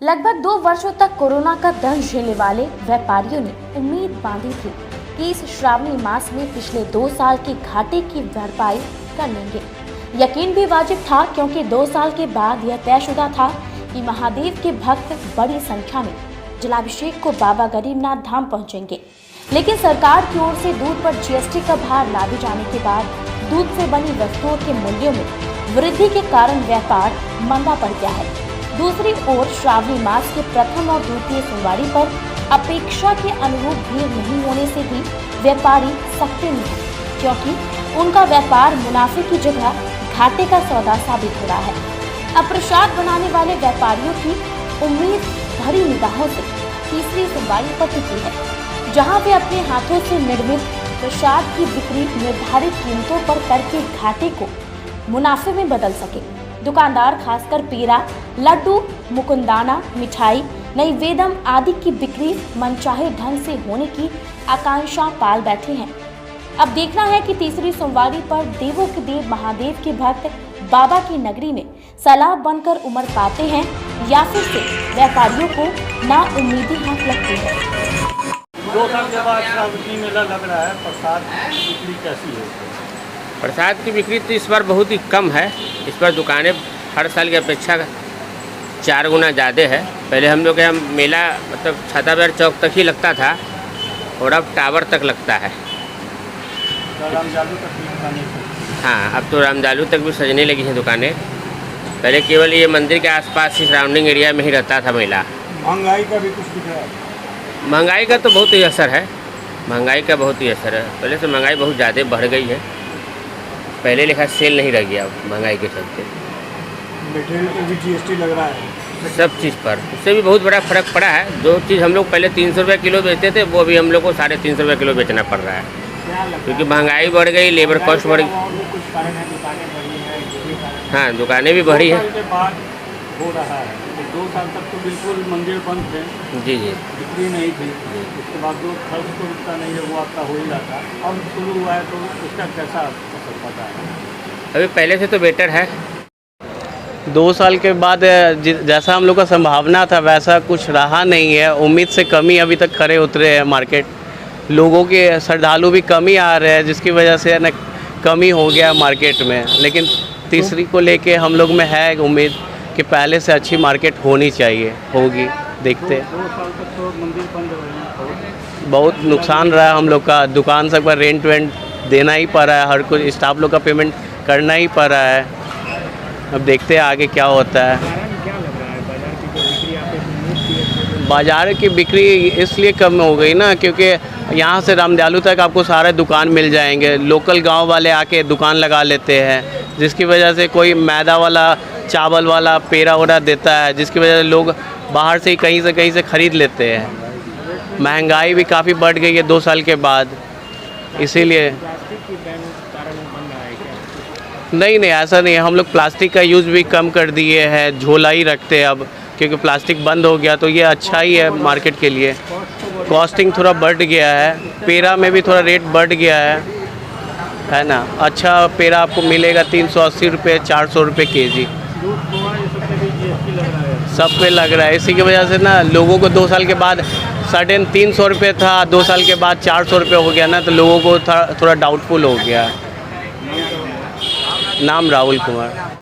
लगभग 2 वर्षों तक कोरोना का दंश झेलने वाले व्यापारियों ने उम्मीद बांधी थी कि इस श्रावणी मास में पिछले 2 साल के घाटे की भरपाई कर लेंगे। यकीन भी वाजिब था, क्योंकि 2 साल के बाद यह तयशुदा था कि महादेव के भक्त बड़ी संख्या में जलाभिषेक को बाबा गरीबनाथ धाम पहुंचेंगे। लेकिन सरकार की ओर से दूध पर जीएसटी का भार लादे जाने के बाद दूध से बनी वस्तुओं के मूल्यों में वृद्धि के कारण व्यापार मंदा पड़ गया है। दूसरी ओर श्रावणी मास के प्रथम और द्वितीय सोमवारी पर अपेक्षा के अनुरूप भीड़ नहीं होने से भी व्यापारी सकते नहीं हैं, क्योंकि उनका व्यापार मुनाफे की जगह घाटे का सौदा साबित हो रहा है। अब प्रसाद बनाने वाले व्यापारियों की उम्मीद भरी निगाहों से तीसरी सोमवारी पर टिकी है, जहां वे अपने हाथों से निर्मित प्रसाद की बिक्री निर्धारित कीमतों पर करके घाटे को मुनाफे में बदल सके। दुकानदार खासकर पेड़ा, लड्डू, मुकुंदाना, मिठाई, नैवेद्यम आदि की बिक्री मनचाहे ढंग से होने की आकांक्षा पाल बैठे हैं। अब देखना है कि तीसरी सोमवारी पर देवों के देव महादेव के भक्त बाबा की नगरी में सैलाब बनकर उमड़ पाते हैं या फिर से व्यापारियों को ना उम्मीदी हाथ लगती है। 2 साल के बाद श्रावणी मेला लग रहा है, प्रसाद की बिक्री कैसी है? प्रसाद की बिक्री तो इस बार बहुत ही कम है। इस बार दुकानें हर साल की अपेक्षा 4 गुना ज़्यादा है। पहले हम लोग यहाँ मेला मतलब छाताबार चौक तक ही लगता था और अब टावर तक लगता है। रामजालू तक भी दुकानें थी। हाँ, अब तो रामजालू तक भी सजने लगी हैं दुकानें। पहले केवल ये मंदिर के आसपास ही सराउंडिंग एरिया में ही रहता था मेला। महंगाई का भी कुछ दिख रहा है? महंगाई का तो बहुत ही असर है। महंगाई का बहुत ही असर है। पहले से महंगाई बहुत ज़्यादा बढ़ गई है। पहले लिखा सेल नहीं रह गया महंगाई के चलते। मटेरियल पर भी जीएसटी लग रहा है, सब चीज़ पर। उससे भी बहुत बड़ा फर्क पड़ा है। जो चीज़ हम लोग पहले 300 रुपये किलो बेचते थे, वो अभी हम लोग को 350 रुपये किलो बेचना पड़ रहा है, क्योंकि महंगाई बढ़ गई, लेबर कॉस्ट बढ़ गई। हाँ, दुकानें भी बढ़ी हैं। हो रहा है। 2 साल तक तो बिल्कुल मंदिर बंद थे। जी जी, बिक्री नहीं थी। उसके बाद जो खर्च तो उतना नहीं है, वो आपका हो ही रहा था। अब शुरू हुआ है तो उसका कैसा असर पता है? अभी पहले से तो बेटर है। 2 साल के बाद जैसा हम लोग का संभावना था वैसा कुछ रहा नहीं है। उम्मीद से कमी अभी तक खरे उतरे हैं मार्केट। लोगों के श्रद्धालु भी कमी आ रहे हैं, जिसकी वजह से न कमी हो गया मार्केट में। लेकिन तीसरी को लेके हम लोग में है उम्मीद कि पहले से अच्छी मार्केट होनी चाहिए, होगी। देखते हैं। 2 साल तक तो मंदिर बंद रहे, बहुत नुकसान रहा है हम लोग का। दुकान सब का रेंट वेंट देना ही पड़ रहा है, हर कुछ स्टाफ लोग का पेमेंट करना ही पड़ रहा है। अब देखते हैं आगे क्या होता है। क्या लग रहा है बाजार की बिक्री बाज़ार की बिक्री इसलिए कम हो गई ना, क्योंकि यहाँ से रामजालू तक आपको सारे दुकान मिल जाएंगे। लोकल गांव वाले आके दुकान लगा लेते हैं, जिसकी वजह से कोई मैदा वाला, चावल वाला, पेड़ा वड़ा देता है, जिसकी वजह से लोग बाहर से ही कहीं से ख़रीद लेते हैं। महंगाई भी काफ़ी बढ़ गई है 2 साल के बाद, इसीलिए। नहीं, ऐसा नहीं है। हम लोग प्लास्टिक का यूज़ भी कम कर दिए हैं, झोला ही रखते हैं अब, क्योंकि प्लास्टिक बंद हो गया। तो ये अच्छा ही है मार्केट के लिए। कॉस्टिंग थोड़ा बढ़ गया है, पेड़ा में भी थोड़ा रेट बढ़ गया है ना। अच्छा पेड़ा आपको मिलेगा 380 रुपये, 400 रुपये केजी। सब पे लग रहा है। इसी की वजह से ना लोगों को 2 साल के बाद सडन 300 रुपये था, 2 साल के बाद 400 रुपये हो गया ना, तो लोगों को थोड़ा डाउटफुल हो गया। नाम राहुल कुमार।